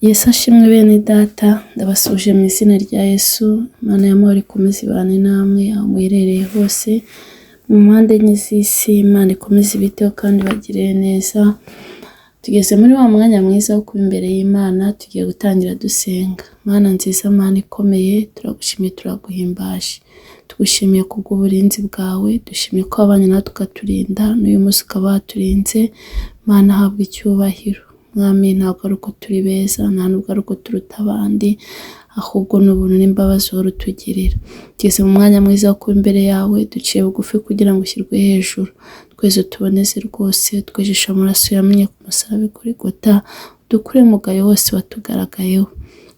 Yesu ashimwe bene data, ndabasuje mu izina rya Yesu. Imana y'amahoro ikomeze ibane namwe aho muherereye hose mu mpande enye z'isi. Imana ikomeze ibiteho kandi bagirire neza. Tugeze muri wa mwanya mwiza wo kuba imbere y'Imana, tugiye gutangira dusenga. Mana nziza, Mana ikomeye, turagushimiye, turaguhimbaje. Tugushimiye kubw'uburinzi bwawe, dushimiye ko wabanye natwe ukaturinda, n'uyu munsi ukaba waturinze. Mana habwa icyubahiro. Mwami, ntabwo ari uko turi beza, nta nubwo ari uko turuta abandi, ahubwo ni ubuntu n'imbabazi uhora utugirira. Tugeze mu mwanya mwiza wo kuba imbere yawe, duciye bugufi kugira ngo ushyirwe hejuru. Twese tuboneze rwose, twejeshe amaraso yamenye ku musaraba kuri Golgotha, dukure umugayo wose watugaragayeho.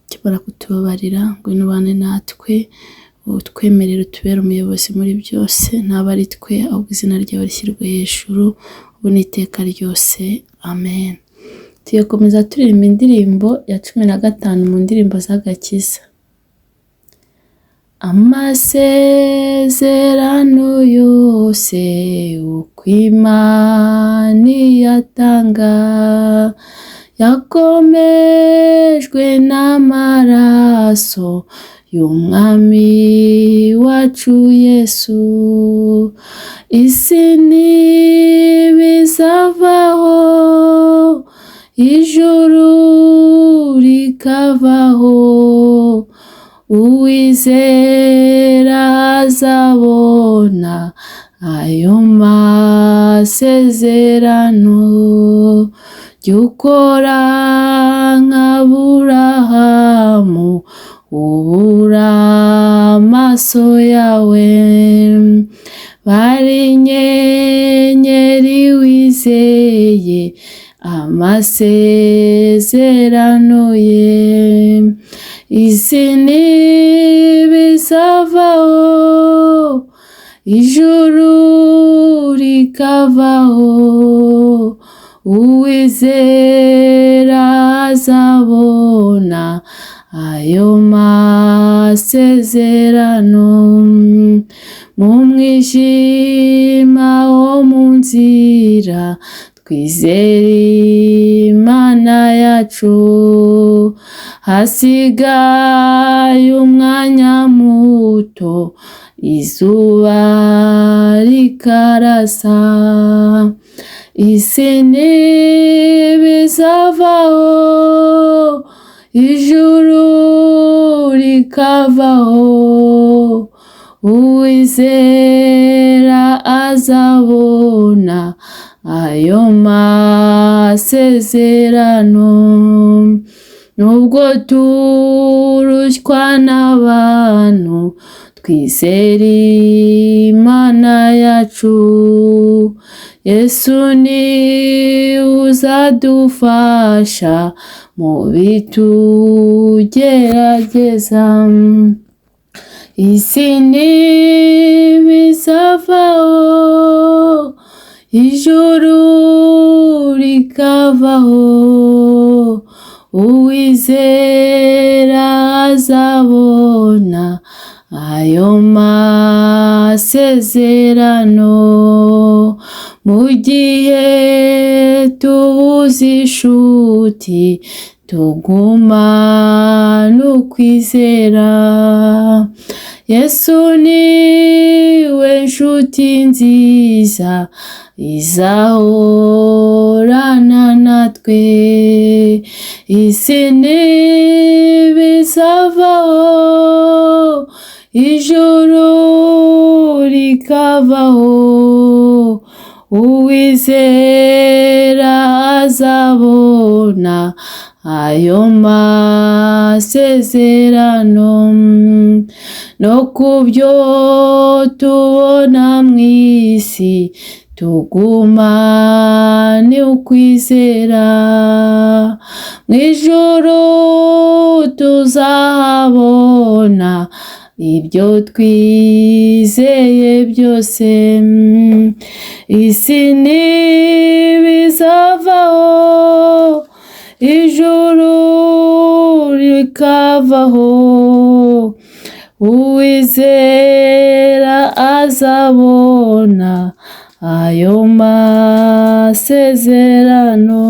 Ukimara kutubabarira, ngwino ubane natwe, utwemerere utubere umuyobozi muri byose, ntabe ari twe, ahubwo izina ryawe rishyirwe hejuru, ubu n'iteka ryose. Amen. Tuyakomeza turirimba indirimbo ya 15 mu ndirimbo z'agakiza. Amasezerano yose uko Imana iyatanga yakomejwe n'amaraso y'umwami wacu Yesu. Isi ntibizavaho, ijuru rikavaho, uwizera azabona ayo masezerano. Jya ukora nk'Aburahamu, ubura amaso yawe, bari inyenyeri wizeye amasezerano ye. Isi ntibizavaho, ijuru rikavaho, uwizera azabona ayo masezerano. Mu mwijima wo mu nzira twizere Imana yacu, hasigaye umwanya muto izuba rikarasa. Isi ntibizavaho, ijuru rikavaho, uwizera azabona ayo masezerano. Nubwo turushywa n'abantu, twizere Imana yacu. Yesu ni uzadufasha mu bitugerageza. Isi ntibizavaho, ijuru rikavaho, uwizera azabona ayo masezerano. Mu gihe tubuze inshuti, tugumane ukwizera. Yesu niwe nshuti nziza izahorana natwe. Isi ntibizavaho, ijuru rikavaho, uwizera azabona ayo masezerano. No kubyo tubona mu isi, tugumane ukwizera. Mu ijuru tuzahabona ibyo twizeye byose. Isi ntibizavaho, ijuru rikavaho, uwizera azabona ayo masezerano.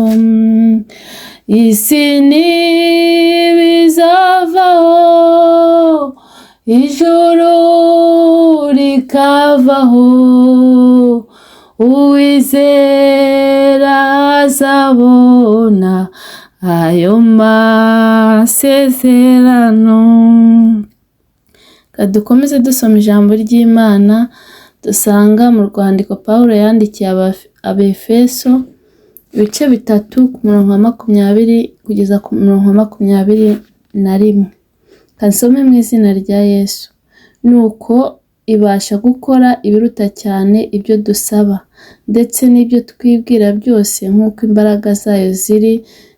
isi n'ibizavaho, ijuru rikavaho, uwizera azabona ayo masezerano. Dukomeze dusoma ijambo ry'Imana dusanga mu rwandiko Pawulo yandikiye Abefeso ibice 3 ku murongo wa 20 kugeza ku murongo wa 21. Kansome mu izina rya Yesu. Nuko ibasha gukora ibiruta cyane ibyo dusaba ndetse n'ibyo twibwira byose, nk'uko imbaraga zayo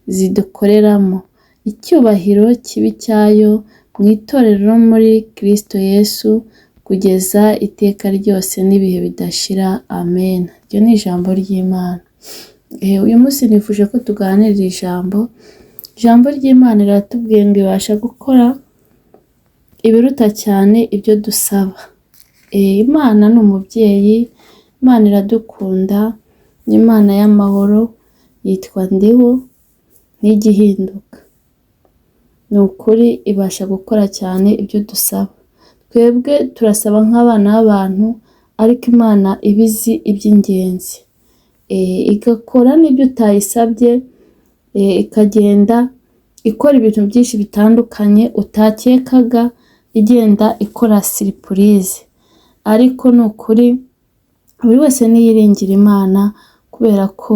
zidukoreramo. Icyubahiro kibi cyayo mu itorero muri Kristo Yesu kugeza iteka ryose n'ibihe bidashira. Amen. Iryo ni ijambo ry'Imana. Uyu munsi nifuje ko tuganirira ijambo ry'Imana riratubwiye ngo ibasha gukora ibiruta cyane ibyo dusaba. Imana ni umubyeyi, Imana iradukunda, ni Imana y'amahoro, yitwa Ndiho, ntigihinduka. Ni ukuri ibasha gukora cyane ibyo dusaba. Twebwe turasaba nk'abana b'abantu, ariko Imana ibizi iby'ingenzi, igakora n'ibyo utayisabye, ikagenda ikora ibintu byinshi bitandukanye utakekaga, igenda ikora surprise. Ariko ni ukuri buri wese niyiringira Imana, kubera ko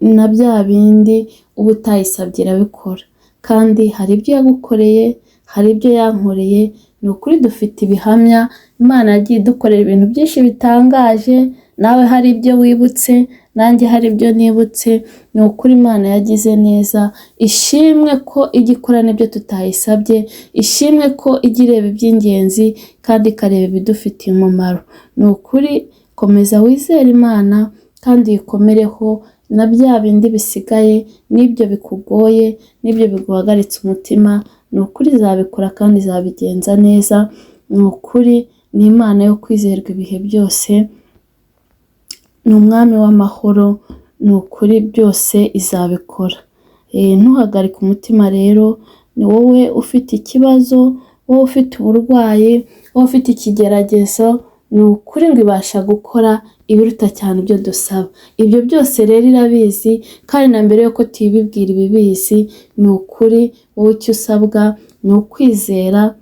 na bya bindi uba utayisabye irabikora. Kandi hari ibyo yagukoreye, hari ibyo yankoreye. Ni ukuri dufite ibihamya, Imana yagiye idukorera ibintu byinshi bitangaje. Nawe hari ibyo wibutse, nanjye hari ibyo nibutse. Ni ukuri Imana yagize neza. Ishimwe ko ijya ikora n'ibyo tutayisabye, ishimwe ko ijya ireba iby'ingenzi kandi ikareba ibidufitiye umumaro. Ni ukuri komeza wizere Imana kandi uyikomereho, na bya bindi bisigaye n'ibyo bikugoye n'ibyo biguhagaritse umutima, ni ukuri izabikora kandi izabigenza neza. Ni ukuri ni Imana yo kwizerwa ibihe byose, ni umwami w'amahoro. Ni ukuri byose izabikora. Ntuhagarike umutima rero. Ni wowe ufite ikibazo, wowe ufite uburwayi, wowe ufite ikigeragezo, ni ukuri ngo ibasha gukora ibiruta cyane ibyo dusaba. Ibyo byose rero irabizi, kandi na mbere yuko tuyibibwira ibibizi. Ni ukuri wowe icyo usabwa ni ukwizera,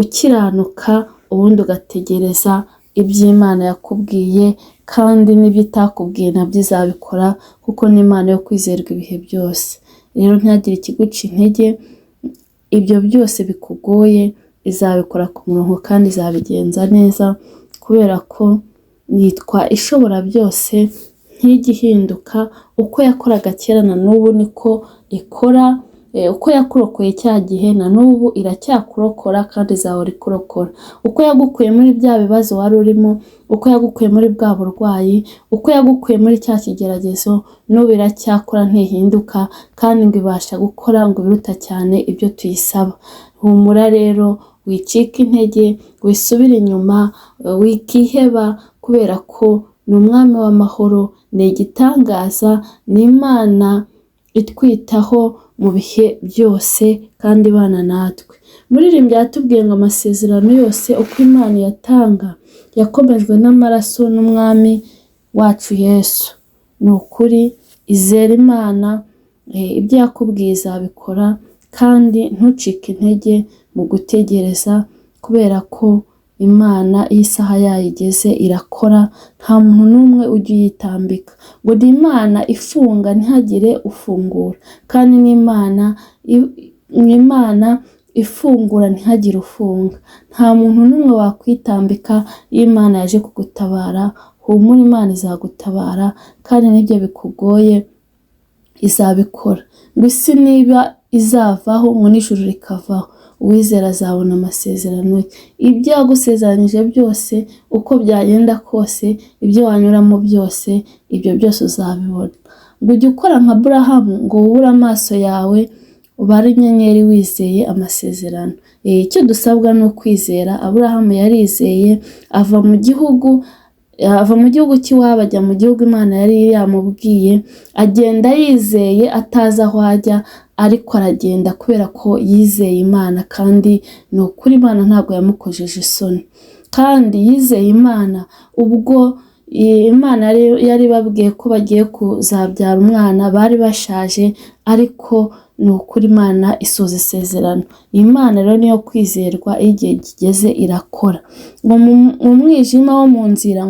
ukiranuka, ubundi ugategereza iby'Imana yakubwiye, kandi n'ibyo itakubwiye nabyo izabikora, kuko ni Imana yo kwizerwa ibihe byose. Rero ntihagire ikiguca intege, ibyo byose bikugoye izabikora ku murongo kandi izabigenza neza, kubera ko yitwa ishobora byose, ntigihinduka. Uko yakoraga kera na n'ubu niko ikora. Uko yakurokoye cya gihe na n'ubu iracyakurokora kandi izahora ikurokora. Uko yagukuye muri bya bibazo wari urimo, uko yagukuye muri bwa burwayi, uko yagukuye muri cya kigeragezo, n'ubu iracyakora ntihinduka, kandi ngo ibasha gukora ngo biruta cyane ibyo tuyisaba. Humura rero, wicika intege, wisubire inyuma, wikiheba, kubera ko ni umwami w'amahoro, ni igitangaza, ni Imana itwitaho mu bihe byose kandi ibana natwe. Umuririmbyi yatubwiye ngo amasezerano yose uko Imana yatanga yakomejwe n'amaraso n'umwami wacu Yesu. Ni ukuri izere Imana, ibyo yakubwiye izabikora, kandi ntucike intege mu gutegereza, kubera ko Imana iyo isaha yayigeze irakora. Nta muntu n'umwe ujya uyitambika. Ngo ni Imana ifunga ntihagire ufungura, kandi ni Imana ifungura ntihagire ufunga. Nta muntu n'umwe wakwitambika iyo Imana yaje kugutabara. Humura, Imana izagutabara, kandi n'ibyo bikugoye izabikora. Ngo isi niba izavaho, ngo n'ijuru rikavaho, uwizera azabona amasezerano ye. Ibyo yagusezeranyije byose, uko byagenda kose, ibyo wanyuramo byose, ibyo byose uzabibona. Ngo ujye ukora nka Aburahamu, ngo wubure amaso yawe, ubare inyenyeri wizeye amasezerano. Icyo dusabwa ni ukwizera. Aburahamu yarizeye, ava mu gihugu ava mu gihugu cy'iwabo ajya mu gihugu Imana yari yamubwiye, agenda yizeye atazi aho ajya, ariko aragenda kubera ko yizeye Imana, kandi ni ukuri Imana ntabwo yamukojeje isoni, kandi yizeye Imana. Ubwo Imana yari babwiye ko bagiye kuzabyara umwana, bari bashaje, ariko ni ukuri Imana isoza isezerano. Imana rero niyo kwizerwa, igihe kigeze irakora. Ngo mu mwijima wo mu nzira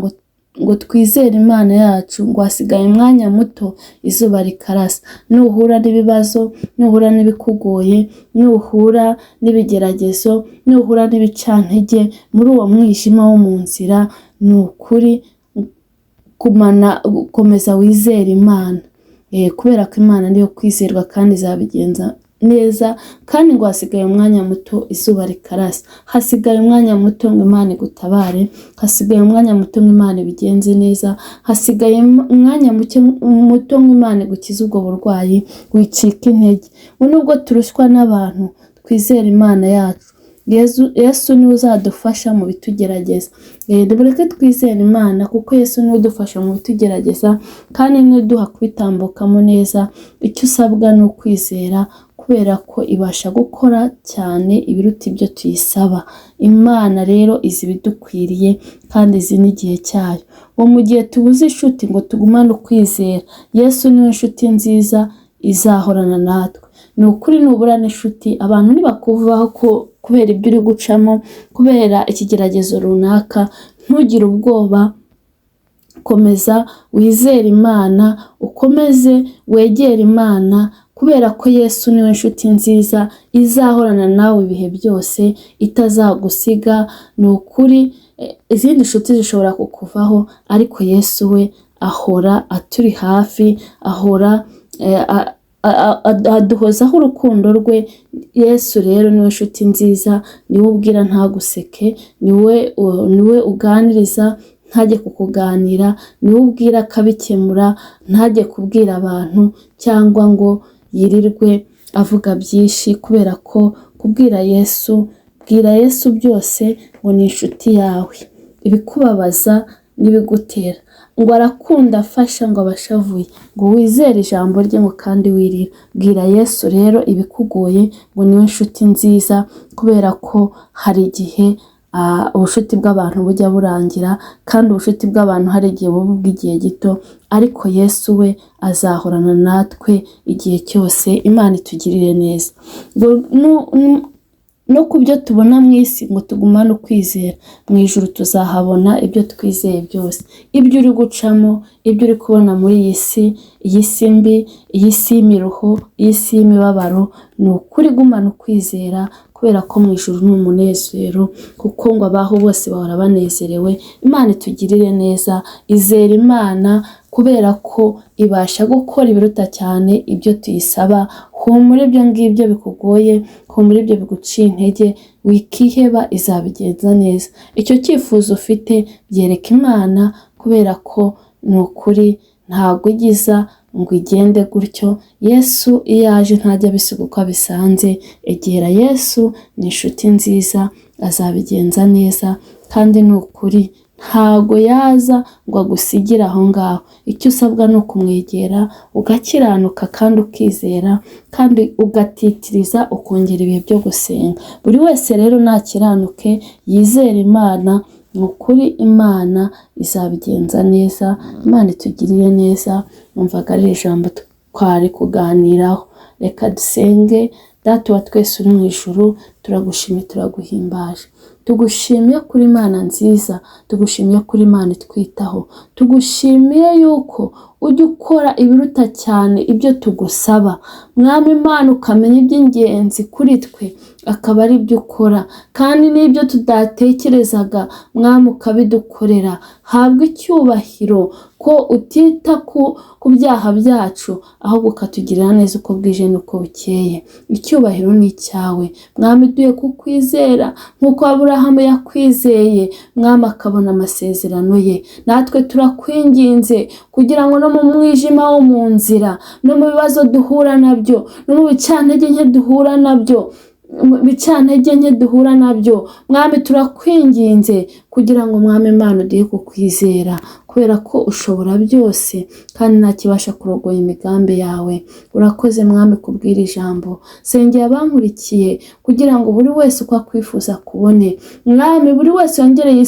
ngo twizere Imana yacu, ngo hasigaye umwanya muto izuba rikarasa. Nuhura n'ibibazo, nuhura n'ibikugoye, nuhura n'ibigeragezo, nuhura n'ibicantege, muri uwo mwijima wo mu nzira, ni ukuri komeza wizere Imana, kubera ko Imana niyo kwizerwa kandi izabigenza neza. Kandi ngo hasigaye umwanya muto izuba rikarasa, hasigaye umwanya muto ngo Imana igutabare, hasigaye umwanya muto ngo Imana ibigenze neza, hasigaye umwanya muto ngo Imana igukize ubwo burwayi, wicika intege. Nubwo turushywa n'abantu, twizere Imana yacu. Yesu niwe uzadufasha mu bitugerageza. Mureke twizere Imana, kuko Yesu niwe udufasha mu bitugerageza, kandi niwe uduha kubitambukamo neza. Icyo usabwa ni ukwizera, kubera ko ibasha gukora cyane ibiruta ibyo tuyisaba. Imana rero izi ibidukwiriye, kandi izi n'igihe cyayo. Mu gihe tubuze inshuti, ngo tugumane ukwizera. Yesu niwe nshuti nziza izahorana natwe. Ni ukuri nubura n'inshuti, abantu nibakuvaho kubera ibyo uri gucamo, kubera ikigeragezo runaka, ntugire ubwoba. Komeza wizere Imana, ukomeze wegere Imana, kubera ko Yesu niwe nshuti nziza izahorana nawe ibihe byose, itazagusiga. Ni ukuri izindi nshuti zishobora kukuvaho, ariko Yesu we ahora aturi hafi, ahora aduhozaho urukundo rwe. Yesu rero niwe nshuti nziza, niwe ubwira ntaguseke, niwe uganiriza ntajye kukuganira, niwe ubwira akabikemura, ntajye kubwira abantu, cyangwa ngo yirirwe avuga byinshi, kubera ko kubwira Yesu, bwira Yesu byose, ngo ni inshuti yawe. Ibikubabaza n'ibigutera, ngo arakunda afasha ngo abashavuye, ngo wizere ijambo rye, ngo kandi wirira. Bwira Yesu rero ibikugoye, ngo niwe nshuti nziza, kubera ko hari igihe ubushuti bw'abantu bujya burangira, kandi ubushuti bw'abantu hari igihe buba bw'igihe gito, ariko Yesu we azahorana natwe igihe cyose. Imana itugirire neza. No ku byo tubona mu isi, ngo tugumane ukwizera. Mu ijuru tuzahabona ibyo twizeye byose. Ibyo uri gucamo, ibyo uri kubona muri iyi si mbi, iyi si y'imiruho, iyi si y'imibabaro, ni ukuri gumana ukwizera, kubera ko mu ijuru ni umunezero, kuko ngo abaho bose bahora banezerewe. Imana itugirire neza. Izere Imana, kubera ko ibasha gukora ibiruta cyane ibyo tuyisaba. Humura ibyo ngibyo bikugoye, humura ibyo biguciye intege, wikiheba, izabigenza neza. Icyo cyifuzo ufite byereka Imana, kubera ko ni ukuri ntabwo igiza ngo igende gutyo. Yesu iyo aje ntajya abisiga uko abisanze. Egera Yesu, ni inshuti nziza, azabigenza neza, kandi ni ukuri ntago yaza ngo agusigire aho ngaho. Icyo usabwa ni ukumwegera, ugakiranuka kandi ukizera, kandi ugatitiriza, ukongera ibihe byo gusenga. Buri wese rero nakiranuke, yizere Imana, ni ukuri Imana izabigenza neza. Imana itugirire neza. Numvaga ari ijambo twari kuganiraho. Reka dusenge. Data wa twese uri mu ijuru, turagushimiye, turaguhimbaje. Tugushimiye kuri Imana nziza, tugushimiye kuri Imana itwitaho, tugushimiye yuko ujya ukora ibiruta cyane ibyo tugusaba. Mwami Imana, ukamenya iby'ingenzi kuri twe, akaba ari byo ukora, kandi n'ibyo tudatekerezaga Mwami ukabidukorera. Habwa icyubahiro ko utita ku byaha byacu, ahubwo ukatugirira neza uko bwije n'uko bukeye. Icyubahiro ni icyawe Mwami, duhe kukwizera nk'uko Aburahamu yakwizeye Mwami, akabona amasezerano ye. Natwe turakwinginze kugira ngo no mu mwijima wo mu nzira, no mu bibazo duhura nabyo, no mu bicantege nke duhura nabyo, bicantege nke duhura nabyo, mwami turakwinginze kugira ngo mwami Imana uduhe kukwizera, kubera ko ushobora byose kandi nta kibasha kurogoya imigambi yawe. Urakoze mwami kubwira ijambo, sengera abankurikiye kugira ngo buri wese uko akwifuza kubone, mwami buri wese yongereye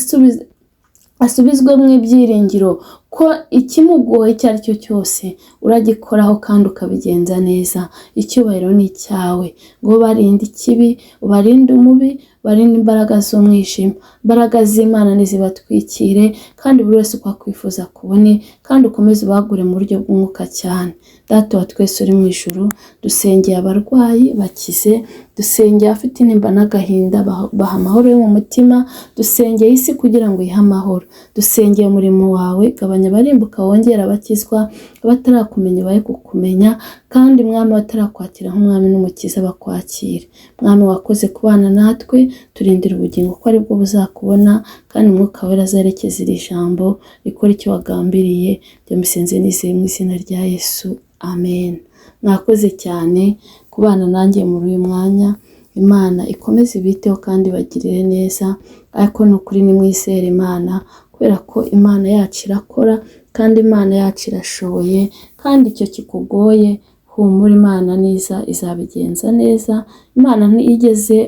asubizwe mu ibyiringiro ko ikimugoye icyo ari cyo cyose uragikoraho kandi ukabigenza neza. Icyubahiro ni icyawe, ngo barinde ikibi, ubarinde umubi, barinde imbaraga z'umwijima, imbaraga z'Imana nizibatwikire kandi buri wese uko akwifuza kubone, kandi ukomeze ubagure mu buryo bw'umwuka cyane. Data wa twese uri mu ijuru, dusengeye abarwayi bakize, dusengeye afite intimba n'agahinda baha amahoro yo mu mutima, dusengeye isi kugira ngo ihe amahoro, dusengeye umurimo wawe, gabanya abarimbuka wongera abakizwa, abatarakumenya baye kukumenya, kandi mwami batarakwakira nk'umwami n'umukiza bakwakire. Mwami wakoze kubana natwe, turindira ubugingo ko aribwo buzakubona, kandi umwuka wera azarekeza iri jambo rikora icyo wagambiriye. Byo mbisenze nizeye mu izina rya Yesu, amen. Mwakoze cyane kubana nanjye muri uyu mwanya. Imana ikomeze ibiteho kandi bagirire neza, ariko ni ukuri nimwizere Imana, kubera ko Imana yacu irakora kandi Imana yacu irashoboye, kandi icyo kikugoye humura, Imana niza izabigenza neza. Imana ntiyigeze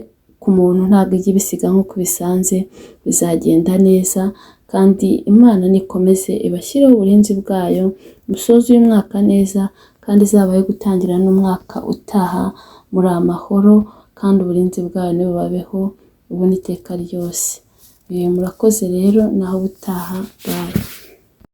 ku muntu, ntabwo ijya ibisiga nk'uko bisanze, bizagenda neza. Kandi Imana nikomeze ibashyireho uburinzi bwayo, musoze uyu mwaka neza, kandi izabaye gutangira n'umwaka utaha muri amahoro, kandi uburinzi bwayo nibubabeho ubona iteka ryose. Murakoze rero, naho ubutaha. Bye.